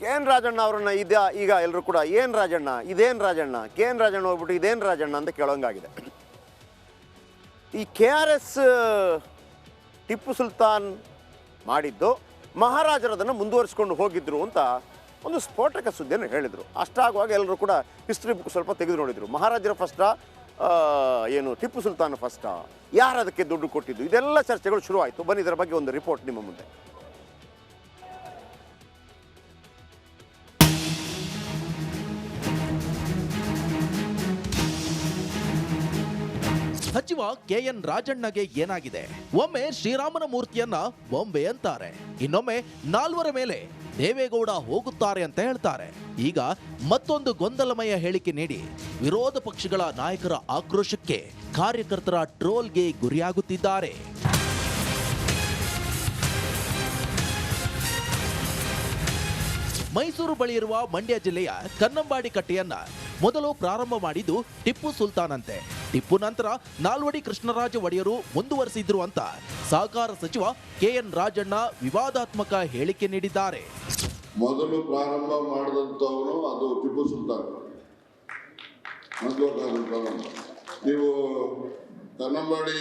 K N Rajanna ಅವ್ರನ್ನ ಈಗ ಎಲ್ಲರೂ ಕೂಡ ಏನು ರಾಜಣ್ಣ ಇದೇನು ರಾಜಣ್ಣ ಕೆ ಎನ್ ರಾಜಣ್ಣ ಹೋಗ್ಬಿಟ್ಟು ಇದೇನು ರಾಜಣ್ಣ ಅಂತ ಕೇಳೋಂಗಾಗಿದೆ. ಈ KRS ಟಿಪ್ಪು ಸುಲ್ತಾನ್ ಮಾಡಿದ್ದು ಮಹಾರಾಜರು ಅದನ್ನು ಮುಂದುವರಿಸ್ಕೊಂಡು ಹೋಗಿದ್ರು ಅಂತ ಒಂದು ಸ್ಫೋಟಕ ಸುದ್ದಿಯನ್ನು ಹೇಳಿದರು. ಅಷ್ಟಾಗುವಾಗ ಎಲ್ಲರೂ ಕೂಡ ಹಿಸ್ಟ್ರಿ ಬುಕ್ ಸ್ವಲ್ಪ ತೆಗೆದು ನೋಡಿದರು. ಮಹಾರಾಜರ ಫಸ್ಟಾ ಏನು ಟಿಪ್ಪು ಸುಲ್ತಾನ್ ಫಸ್ಟಾ, ಯಾರು ಅದಕ್ಕೆ ದುಡ್ಡು ಕೊಟ್ಟಿದ್ದು, ಇದೆಲ್ಲ ಚರ್ಚೆಗಳು ಶುರುವಾಯಿತು. ಬನ್ನಿ ಇದರ ಬಗ್ಗೆ ಒಂದು ರಿಪೋರ್ಟ್ ನಿಮ್ಮ ಮುಂದೆ. ಸಚಿವ KN ರಾಜಣ್ಣಗೆ ಏನಾಗಿದೆ? ಒಮ್ಮೆ ಶ್ರೀರಾಮನ ಮೂರ್ತಿಯನ್ನ ಬೊಂಬೆ ಅಂತಾರೆ, ಇನ್ನೊಮ್ಮೆ ನಾಲ್ವರ ಮೇಲೆ ದೇವೇಗೌಡ ಹೋಗುತ್ತಾರೆ ಅಂತ ಹೇಳ್ತಾರೆ. ಈಗ ಮತ್ತೊಂದು ಗೊಂದಲಮಯ ಹೇಳಿಕೆ ನೀಡಿ ವಿರೋಧ ಪಕ್ಷಗಳ ನಾಯಕರ ಆಕ್ರೋಶಕ್ಕೆ ಕಾರ್ಯಕರ್ತರ ಟ್ರೋಲ್ಗೆ ಗುರಿಯಾಗುತ್ತಿದ್ದಾರೆ. ಮೈಸೂರು ಬಳಿ ಇರುವ ಮಂಡ್ಯ ಜಿಲ್ಲೆಯ ಕನ್ನಂಬಾಡಿ ಕಟ್ಟೆಯನ್ನ ಮೊದಲು ಪ್ರಾರಂಭ ಮಾಡಿದ್ದು ಟಿಪ್ಪು ಸುಲ್ತಾನ್ ಅಂತೆ. ಟಿಪ್ಪು ನಂತರ ನಾಲ್ವಡಿ ಕೃಷ್ಣರಾಜ ಒಡೆಯರು ಮುಂದುವರೆಸಿದ್ರು ಅಂತ ಸಹಕಾರ ಸಚಿವ KN ರಾಜಣ್ಣ ವಿವಾದಾತ್ಮಕ ಹೇಳಿಕೆ ನೀಡಿದ್ದಾರೆ. ಮೊದಲು ಪ್ರಾರಂಭ ಮಾಡಿದಂಥವನು ಅದು ಟಿಪ್ಪು ಸುಲ್ತಾನ್. ನೀವು ಕನ್ನಂಬಾಡಿ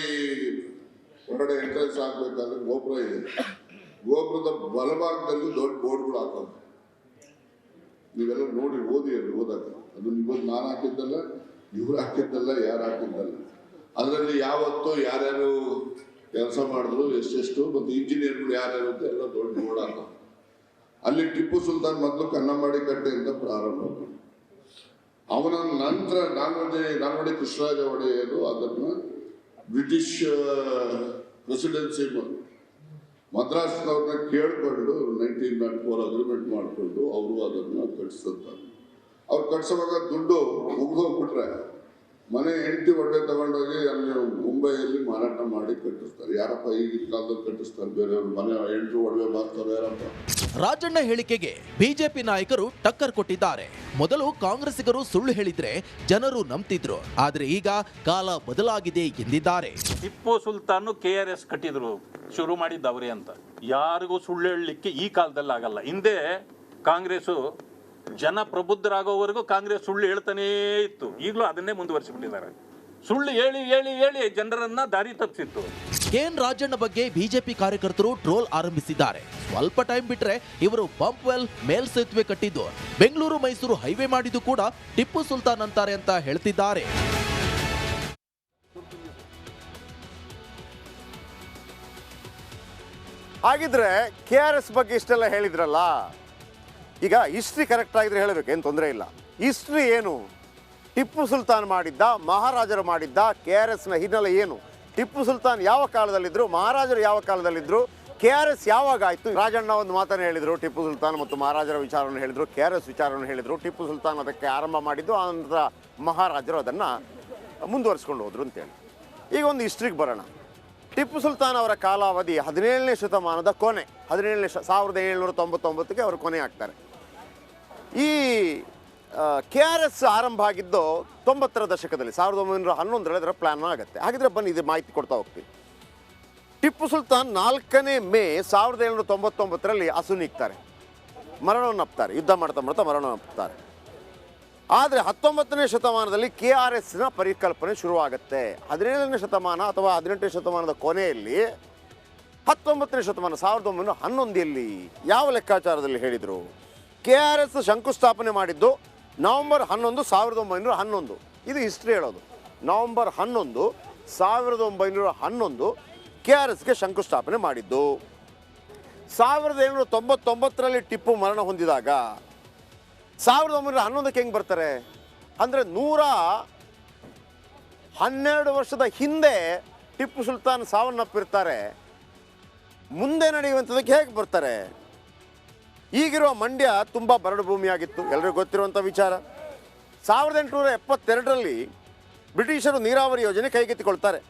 ಹೊರಗಡೆ ಎಂಟ್ರೆನ್ಸ್ ಆಗ್ಬೇಕಾದ್ರೆ ಗೋಪುರ ಇದೆ, ಗೋಪುರದ ಬಲಭಾಗದಲ್ಲಿ ದೊಡ್ಡ ಬೋರ್ಡ್ಗಳು ಹಾಕೋದು. ನೀವೆಲ್ಲ ನೋಡಿ ಓದಿ ಅಲ್ಲಿ ಓದಾಗ ಅದು ನಿಮಗೆ ನಾನು ಹಾಕಿದ್ದಲ್ಲ, ಇವ್ರು ಹಾಕಿದ್ದಲ್ಲ, ಯಾರು ಹಾಕಿದ್ದಲ್ಲ. ಅದರಲ್ಲಿ ಯಾವತ್ತು ಯಾರ್ಯಾರು ಕೆಲಸ ಮಾಡಿದ್ರು, ಎಷ್ಟೆಷ್ಟು, ಮತ್ತು ಇಂಜಿನಿಯರ್ಗಳು ಯಾರ್ಯಾರು ಅಂತ ಎಲ್ಲ ದೊಡ್ಡ ಬೋರ್ಡ್ ಹಾಕೋದು. ಅಲ್ಲಿ ಟಿಪ್ಪು ಸುಲ್ತಾನ್ ಮೊದಲು ಕನ್ನಂಬಾಡಿ ಕಟ್ಟೆ ಅಂತ ಪ್ರಾರಂಭ. ಅವನ ನಂತರ ನಾಲ್ವಡಿ ಕೃಷ್ಣರಾಜ ಒಡೆಯರು ಅದನ್ನು ಬ್ರಿಟಿಷ್ ಪ್ರೆಸಿಡೆನ್ಸಿ ಮದ್ರಾಸ್ನವ್ರನ್ನ ಕೇಳಿಕೊಂಡು 1904 ಅಗ್ರಿಮೆಂಟ್ ಮಾಡಿಕೊಂಡು ಅವರು ಅದನ್ನು ಕಟ್ಟಿಸ್ತಾರೆ. ಅವ್ರು ಕಟ್ಸುವಾಗ ದುಡ್ಡು ಮುಗಿದೋಗ್ಬಿಟ್ರೆ ಮನೆ ಹೆಂಡತಿ ಒಡವೆ ತಗೊಂಡೋಗಿ ಅಲ್ಲಿ ಮುಂಬೈಯಲ್ಲಿ ಮಾರಾಟ ಮಾಡಿ ಕಟ್ಟಿಸ್ತಾರೆ. ಯಾರಪ್ಪ ಈಗಿನ ಕಾಲದಲ್ಲಿ ಕಟ್ಟಿಸ್ತಾರೆ? ಬೇರೆಯವ್ರು ಮನೆ ಹೆಂಡತಿ ಒಡವೆ ಮಾಡ್ತಾರೆ ಯಾರಪ್ಪ? ರಾಜಣ್ಣ ಹೇಳಿಕೆಗೆ ಬಿಜೆಪಿ ನಾಯಕರು ಟಕ್ಕರ್ ಕೊಟ್ಟಿದ್ದಾರೆ. ಮೊದಲು ಕಾಂಗ್ರೆಸ್ಸಿಗರು ಸುಳ್ಳು ಹೇಳಿದ್ರೆ ಜನರು ನಂಬ್ತಿದ್ರು, ಆದ್ರೆ ಈಗ ಕಾಲ ಬದಲಾಗಿದೆ ಎಂದಿದ್ದಾರೆ. ಟಿಪ್ಪು ಸುಲ್ತಾನ್ KRS ಕಟ್ಟಿದ್ರು, ಶುರು ಮಾಡಿದ್ದವರೇ ಅಂತ ಯಾರಿಗೂ ಸುಳ್ಳು ಹೇಳಲಿಕ್ಕೆ ಈ ಕಾಲದಲ್ಲಿ ಆಗಲ್ಲ. ಹಿಂದೆ ಕಾಂಗ್ರೆಸ್ಸು ಜನ ಪ್ರಬುದ್ಧರಾಗೋವರೆಗೂ ಕಾಂಗ್ರೆಸ್ ಸುಳ್ಳು ಹೇಳ್ತಾನೇ ಇತ್ತು, ಈಗಲೂ ಅದನ್ನೇ ಮುಂದುವರಿಸಿಬಿಟ್ಟಿದ್ದಾರೆ. ಸುಳ್ಳು ಹೇಳಿ ಹೇಳಿ ಹೇಳಿ ಜನರನ್ನ ದಾರಿ ತಪ್ಪಿಸಿತ್ತು. KN ರಾಜಣ್ಣ ಬಗ್ಗೆ ಬಿಜೆಪಿ ಕಾರ್ಯಕರ್ತರು ಟ್ರೋಲ್ ಆರಂಭಿಸಿದ್ದಾರೆ. ಸ್ವಲ್ಪ ಟೈಮ್ ಬಿಟ್ರೆ ಇವರು ಪಂಪ್ವೆಲ್ ಮೇಲ್ಸೇತುವೆ ಕಟ್ಟಿದ್ದು, ಬೆಂಗಳೂರು ಮೈಸೂರು ಹೈವೇ ಮಾಡಿದ್ದು ಕೂಡ ಟಿಪ್ಪು ಸುಲ್ತಾನ್ ಅಂತಾರೆ ಅಂತ ಹೇಳ್ತಿದ್ದಾರೆ. ಹಾಗಿದ್ರೆ KRS ಬಗ್ಗೆ ಇಷ್ಟೆಲ್ಲ ಹೇಳಿದ್ರಲ್ಲ, ಈಗ ಹಿಸ್ಟ್ರಿ ಕರೆಕ್ಟ್ ಆಗಿದ್ರೆ ಹೇಳಬೇಕು, ಏನು ತೊಂದರೆ ಇಲ್ಲ. ಹಿಸ್ಟ್ರಿ ಏನು? ಟಿಪ್ಪು ಸುಲ್ತಾನ್ ಮಾಡಿದ್ದ, ಮಹಾರಾಜರು ಮಾಡಿದ್ದ, KRSನ ಹಿನ್ನೆಲೆ ಏನು? ಟಿಪ್ಪು ಸುಲ್ತಾನ್ ಯಾವ ಕಾಲದಲ್ಲಿದ್ದರು, ಮಹಾರಾಜರು ಯಾವ ಕಾಲದಲ್ಲಿದ್ದರು, KRS ಯಾವಾಗ ಆಯಿತು? ರಾಜಣ್ಣ ಒಂದು ಮಾತನ್ನು ಹೇಳಿದರು, ಟಿಪ್ಪು ಸುಲ್ತಾನ್ ಮತ್ತು ಮಹಾರಾಜರ ವಿಚಾರವನ್ನು ಹೇಳಿದರು, KRS ವಿಚಾರವನ್ನು ಹೇಳಿದರು. ಟಿಪ್ಪು ಸುಲ್ತಾನ್ ಅದಕ್ಕೆ ಆರಂಭ ಮಾಡಿದ್ದು, ಆನಂತರ ಮಹಾರಾಜರು ಅದನ್ನು ಮುಂದುವರಿಸ್ಕೊಂಡು ಹೋದರು ಅಂತೇಳಿ. ಈಗ ಒಂದು ಹಿಸ್ಟ್ರಿಗೆ ಬರೋಣ. ಟಿಪ್ಪು ಸುಲ್ತಾನ್ ಅವರ ಕಾಲಾವಧಿ 17ನೇ ಶತಮಾನದ ಕೊನೆ, 1799ಗೆ ಅವರು ಕೊನೆ ಆಗ್ತಾರೆ. ಈ KRS ಆರಂಭ ಆಗಿದ್ದು 90ರ ದಶಕದಲ್ಲಿ, 1911ರಲ್ಲಿ ಅದರ ಪ್ಲಾನ್ ಆಗುತ್ತೆ. ಹಾಗಿದ್ರೆ ಬನ್ನಿ ಇದು ಮಾಹಿತಿ ಕೊಡ್ತಾ ಹೋಗ್ತೀವಿ. ಟಿಪ್ಪು ಸುಲ್ತಾನ್ 4ನೇ ಮೇ 1799ರಲ್ಲಿ ಅಸುನೀಗ್ತಾರೆ, ಮರಣವನ್ನು ಅಪ್ತಾರೆ. ಯುದ್ಧ ಮಾಡ್ತಾ ಮಾಡ್ತಾ ಮರಣವನ್ನು ಅಪ್ತಾರೆ. ಆದರೆ 19ನೇ ಶತಮಾನದಲ್ಲಿ KRSನ ಪರಿಕಲ್ಪನೆ ಶುರುವಾಗುತ್ತೆ. 17ನೇ ಶತಮಾನ ಅಥವಾ 18ನೇ ಶತಮಾನದ ಕೊನೆಯಲ್ಲಿ 19ನೇ ಶತಮಾನ 1911ರಲ್ಲಿ ಯಾವ ಲೆಕ್ಕಾಚಾರದಲ್ಲಿ ಹೇಳಿದರು? KRS ಶಂಕುಸ್ಥಾಪನೆ ಮಾಡಿದ್ದು ನವೆಂಬರ್ 11, 1911. ಇದು ಹಿಸ್ಟ್ರಿ ಹೇಳೋದು. ನವೆಂಬರ್ 11, 1911 KRSಗೆ ಶಂಕುಸ್ಥಾಪನೆ ಮಾಡಿದ್ದು. 1799ರಲ್ಲಿ ಟಿಪ್ಪು ಮರಣ ಹೊಂದಿದಾಗ 1911ಕ್ಕೆ ಹೆಂಗೆ ಬರ್ತಾರೆ ಅಂದರೆ 112 ವರ್ಷದ ಹಿಂದೆ ಟಿಪ್ಪು ಸುಲ್ತಾನ್ ಸಾವನ್ನಪ್ಪಿರ್ತಾರೆ. ಮುಂದೆ ನಡೆಯುವಂಥದ್ದಕ್ಕೆ ಹೇಗೆ ಬರ್ತಾರೆ? ಈಗಿರುವ ಮಂಡ್ಯ ತುಂಬ ಬರಡು ಭೂಮಿಯಾಗಿತ್ತು, ಎಲ್ಲರಿಗೂ ಗೊತ್ತಿರುವಂಥ ವಿಚಾರ. 1872ರಲ್ಲಿ ಬ್ರಿಟಿಷರು ನೀರಾವರಿ ಯೋಜನೆ ಕೈಗೆತ್ತಿಕೊಳ್ತಾರೆ.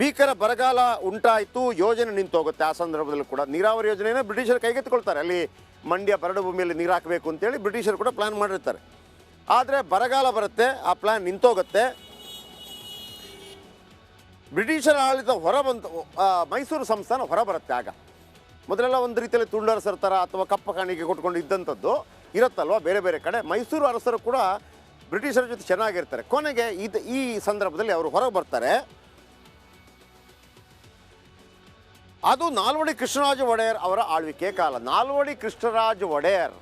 ಭೀಕರ ಬರಗಾಲ ಉಂಟಾಯಿತು, ಯೋಜನೆ ನಿಂತೋಗುತ್ತೆ. ಆ ಸಂದರ್ಭದಲ್ಲೂ ಕೂಡ ನೀರಾವರಿ ಯೋಜನೆಯನ್ನು ಬ್ರಿಟಿಷರು ಕೈಗೆತ್ತಿಕೊಳ್ತಾರೆ. ಅಲ್ಲಿ ಮಂಡ್ಯ ಬರಡು ಭೂಮಿಯಲ್ಲಿ ನೀರು ಹಾಕಬೇಕು ಅಂತೇಳಿ ಬ್ರಿಟಿಷರು ಕೂಡ ಪ್ಲ್ಯಾನ್ ಮಾಡಿರ್ತಾರೆ. ಆದರೆ ಬರಗಾಲ ಬರುತ್ತೆ, ಆ ಪ್ಲ್ಯಾನ್ ನಿಂತೋಗುತ್ತೆ. ಬ್ರಿಟಿಷರ ಆಡಳಿತ ಹೊರ ಬಂತು, ಮೈಸೂರು ಸಂಸ್ಥಾನ ಹೊರ ಬರುತ್ತೆ. ಆಗ ಮೊದಲೆಲ್ಲ ಒಂದು ರೀತಿಯಲ್ಲಿ ತುಂಡರಸರ ಥರ ಅಥವಾ ಕಪ್ಪ ಕಾಣಿಕೆ ಕೊಟ್ಕೊಂಡು ಇದ್ದಂಥದ್ದು ಇರುತ್ತಲ್ವ ಬೇರೆ ಬೇರೆ ಕಡೆ. ಮೈಸೂರು ಅರಸರು ಕೂಡ ಬ್ರಿಟಿಷರ ಜೊತೆ ಚೆನ್ನಾಗಿರ್ತಾರೆ. ಕೊನೆಗೆ ಈ ಸಂದರ್ಭದಲ್ಲಿ ಅವರು ಹೊರಗೆ ಬರ್ತಾರೆ. ಅದು ನಾಲ್ವಡಿ ಕೃಷ್ಣರಾಜ ಒಡೆಯರ್ ಅವರ ಆಳ್ವಿಕೆ ಕಾಲ. ನಾಲ್ವಡಿ ಕೃಷ್ಣರಾಜ ಒಡೆಯರ್,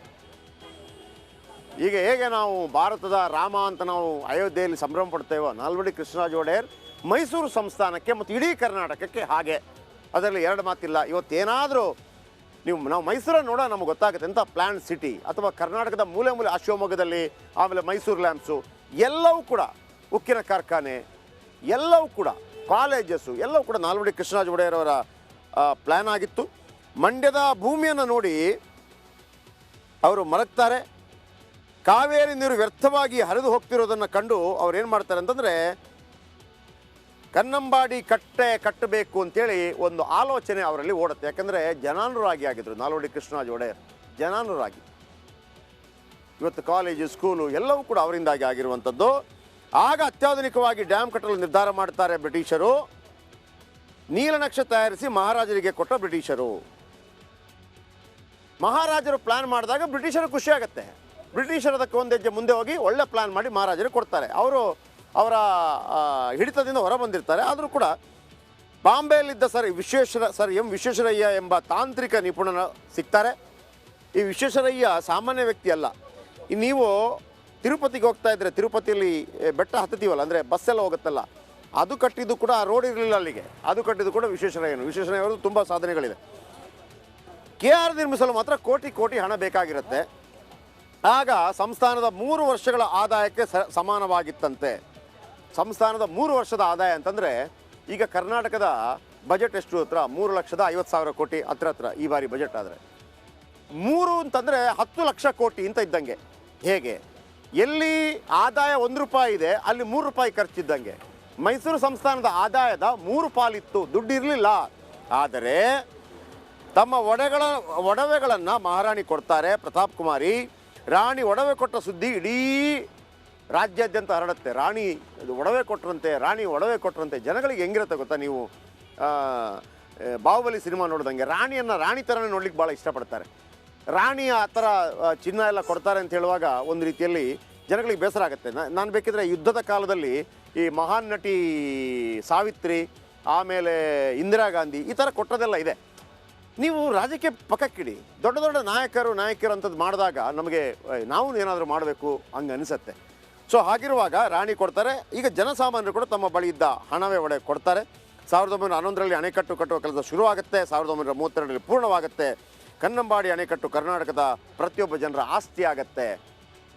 ಈಗ ಹೇಗೆ ನಾವು ಭಾರತದ ರಾಮ ಅಂತ ನಾವು ಅಯೋಧ್ಯೆಯಲ್ಲಿ ಸಂಭ್ರಮ ಪಡ್ತೇವೋ, ನಾಲ್ವಡಿ ಕೃಷ್ಣರಾಜ ಒಡೆಯರ್ ಮೈಸೂರು ಸಂಸ್ಥಾನಕ್ಕೆ ಮತ್ತು ಇಡೀ ಕರ್ನಾಟಕಕ್ಕೆ ಹಾಗೆ. ಅದರಲ್ಲಿ ಎರಡು ಮಾತಿಲ್ಲ. ಇವತ್ತೇನಾದರೂ ನಾವು ಮೈಸೂರನ್ನು ನೋಡೋ ನಮಗೆ ಗೊತ್ತಾಗುತ್ತೆ ಎಂಥ ಪ್ಲ್ಯಾನ್ ಸಿಟಿ. ಅಥವಾ ಕರ್ನಾಟಕದ ಮೂಲೆ ಮೂಲೆ ಶಿವಮೊಗ್ಗದಲ್ಲಿ, ಆಮೇಲೆ ಮೈಸೂರು ಲ್ಯಾಂಪ್ಸು ಎಲ್ಲವೂ ಕೂಡ, ಉಕ್ಕಿನ ಕಾರ್ಖಾನೆ ಎಲ್ಲವೂ ಕೂಡ, ಕಾಲೇಜಸ್ಸು ಎಲ್ಲವೂ ಕೂಡ ನಾಲ್ವಡಿ ಕೃಷ್ಣರಾಜ ಒಡೆಯರ್ ಅವರ ಪ್ಲ್ಯಾನ್ ಆಗಿತ್ತು. ಮಂಡ್ಯದ ಭೂಮಿಯನ್ನು ನೋಡಿ ಅವರು ಮಲಗ್ತಾರೆ. ಕಾವೇರಿ ನೀರು ವ್ಯರ್ಥವಾಗಿ ಹರಿದು ಹೋಗ್ತಿರೋದನ್ನು ಕಂಡು ಅವ್ರು ಏನು ಮಾಡ್ತಾರೆ ಅಂತಂದರೆ, ಕನ್ನಂಬಾಡಿ ಕಟ್ಟಬೇಕು ಅಂತೇಳಿ ಒಂದು ಆಲೋಚನೆ ಅವರಲ್ಲಿ ಓಡುತ್ತೆ. ಯಾಕಂದರೆ ಜನಾನುರಾಗಿ ಆಗಿದ್ರು ನಾಲ್ವಡಿ ಕೃಷ್ಣರಾಜ ಒಡೆಯರ್, ಜನಾನುರಾಗಿ. ಇವತ್ತು ಕಾಲೇಜು, ಸ್ಕೂಲು ಎಲ್ಲವೂ ಕೂಡ ಅವರಿಂದಾಗಿ ಆಗಿರುವಂಥದ್ದು. ಆಗ ಅತ್ಯಾಧುನಿಕವಾಗಿ ಡ್ಯಾಮ್ ಕಟ್ಟಲು ನಿರ್ಧಾರ ಮಾಡ್ತಾರೆ ಬ್ರಿಟಿಷರು. ನೀಲನಕ್ಷ ತಯಾರಿಸಿ ಮಹಾರಾಜರಿಗೆ ಕೊಟ್ಟ ಬ್ರಿಟಿಷರು. ಮಹಾರಾಜರು ಪ್ಲಾನ್ ಮಾಡಿದಾಗ ಬ್ರಿಟಿಷರು ಖುಷಿ ಆಗುತ್ತೆ. ಬ್ರಿಟಿಷರು ಅದಕ್ಕೆ ಒಂದು ಹೆಜ್ಜೆ ಮುಂದೆ ಹೋಗಿ ಒಳ್ಳೆ ಪ್ಲಾನ್ ಮಾಡಿ ಮಹಾರಾಜರಿಗೆ ಕೊಡ್ತಾರೆ. ಅವರು ಅವರ ಹಿಡಿತದಿಂದ ಹೊರ ಬಂದಿರ್ತಾರೆ. ಆದರೂ ಕೂಡ ಬಾಂಬೆಯಲ್ಲಿದ್ದ ಸರ್ ಎಂ ವಿಶ್ವೇಶ್ವರಯ್ಯ ಎಂಬ ತಾಂತ್ರಿಕ ನಿಪುಣನ ಸಿಗ್ತಾರೆ. ಈ ವಿಶ್ವೇಶ್ವರಯ್ಯ ಸಾಮಾನ್ಯ ವ್ಯಕ್ತಿ ಅಲ್ಲ. ನೀವು ತಿರುಪತಿಗೆ ಹೋಗ್ತಾ ಇದ್ದರೆ, ತಿರುಪತಿಯಲ್ಲಿ ಬೆಟ್ಟ ಹತ್ತುತ್ತೀವಲ್ಲ, ಅಂದರೆ ಬಸ್ಸೆಲ್ಲ ಹೋಗುತ್ತಲ್ಲ, ಅದು ಕಟ್ಟಿದ್ದು ಕೂಡ ಆ ರೋಡ್ ಇರಲಿಲ್ಲ ಅಲ್ಲಿಗೆ. ಅದು ಕಟ್ಟಿದ್ದು ಕೂಡ ವಿಶ್ವೇಶ್ವರಯ್ಯ ಅವರು ತುಂಬ ಸಾಧನೆಗಳಿದೆ. KR ನಿರ್ಮಿಸಲು ಮಾತ್ರ ಕೋಟಿ ಹಣ ಬೇಕಾಗಿರುತ್ತೆ. ಆಗ ಸಂಸ್ಥಾನದ 3 ವರ್ಷಗಳ ಆದಾಯಕ್ಕೆ ಸಮಾನವಾಗಿತ್ತಂತೆ. ಸಂಸ್ಥಾನದ 3 ವರ್ಷದ ಆದಾಯ ಅಂತಂದರೆ, ಈಗ ಕರ್ನಾಟಕದ ಬಜೆಟ್ ಎಷ್ಟು ಹತ್ರ 3,50,000 ಕೋಟಿ ಹತ್ರ ಈ ಬಾರಿ ಬಜೆಟ್. ಆದರೆ 3 ಅಂತಂದರೆ 10 ಲಕ್ಷ ಕೋಟಿ ಅಂತ ಇದ್ದಂಗೆ. ಹೇಗೆ? ಎಲ್ಲಿ ಆದಾಯ 1 ರೂಪಾಯಿ ಇದೆ ಅಲ್ಲಿ 3 ರೂಪಾಯಿ ಖರ್ಚಿದ್ದಂಗೆ. ಮೈಸೂರು ಸಂಸ್ಥಾನದ ಆದಾಯದ 3 ಪಾಲಿತ್ತು, ದುಡ್ಡು ಇರಲಿಲ್ಲ. ಆದರೆ ತಮ್ಮ ಒಡವೆಗಳನ್ನು ಮಹಾರಾಣಿ ಕೊಡ್ತಾರೆ, ಪ್ರತಾಪ್ ಕುಮಾರಿ. ರಾಣಿ ಒಡವೆ ಕೊಟ್ಟ ಸುದ್ದಿ ಇಡೀ ರಾಜ್ಯಾದ್ಯಂತ ಹರಡುತ್ತೆ. ರಾಣಿ ಒಡವೆ ಕೊಟ್ಟರಂತೆ. ಜನಗಳಿಗೆ ಹೆಂಗಿರುತ್ತೆ ಗೊತ್ತಾ, ನೀವು ಬಾಹುಬಲಿ ಸಿನಿಮಾ ನೋಡಿದಂಗೆ ರಾಣಿಯನ್ನು ರಾಣಿ ಥರನೇ ನೋಡ್ಲಿಕ್ಕೆ ಭಾಳ ಇಷ್ಟಪಡ್ತಾರೆ. ರಾಣಿ ಆ ಥರ ಚಿನ್ನ ಎಲ್ಲ ಕೊಡ್ತಾರೆ ಅಂತ ಹೇಳುವಾಗ ಒಂದು ರೀತಿಯಲ್ಲಿ ಜನಗಳಿಗೆ ಬೇಸರ ಆಗುತ್ತೆ. ನಾನು ಬೇಕಿದ್ರೆ ಯುದ್ಧದ ಕಾಲದಲ್ಲಿ ಈ ಮಹಾನ್ ನಟಿ ಸಾವಿತ್ರಿ, ಆಮೇಲೆ ಇಂದಿರಾ ಗಾಂಧಿ ಈ ಥರ ಕೊಟ್ಟದೆಲ್ಲ ಇದೆ. ನೀವು ರಾಜಕೀಯ ಪಕ್ಕಕ್ಕಿಡಿ, ದೊಡ್ಡ ನಾಯಕರು ಅಂಥದ್ದು ಮಾಡಿದಾಗ ನಮಗೆ ನಾವು ಏನಾದರೂ ಮಾಡಬೇಕು ಹಂಗೆ ಅನಿಸುತ್ತೆ. ಸೊ ಹಾಗಿರುವಾಗ ರಾಣಿ ಕೊಡ್ತಾರೆ. ಈಗ ಜನಸಾಮಾನ್ಯರು ಕೂಡ ತಮ್ಮ ಬಳಿ ಇದ್ದ ಹಣವೇ ಕೊಡ್ತಾರೆ. 1911ರಲ್ಲಿ ಅಣೆಕಟ್ಟು ಕಟ್ಟುವ ಕೆಲಸ ಶುರುವಾಗುತ್ತೆ. 1932ರಲ್ಲಿ ಪೂರ್ಣವಾಗುತ್ತೆ. ಕನ್ನಂಬಾಡಿ ಅಣೆಕಟ್ಟು ಕರ್ನಾಟಕದ ಪ್ರತಿಯೊಬ್ಬ ಜನರ ಆಸ್ತಿ ಆಗುತ್ತೆ.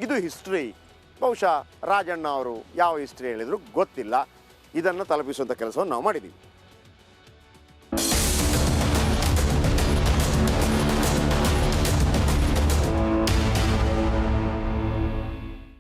ಇದು ಹಿಸ್ಟ್ರಿ. ಬಹುಶಃ ರಾಜಣ್ಣ ಅವರು ಯಾವ ಹಿಸ್ಟ್ರಿ ಹೇಳಿದ್ರು ಗೊತ್ತಿಲ್ಲ. ಇದನ್ನು ತಲುಪಿಸುವಂಥ ಕೆಲಸವನ್ನು ನಾವು ಮಾಡಿದ್ದೀವಿ.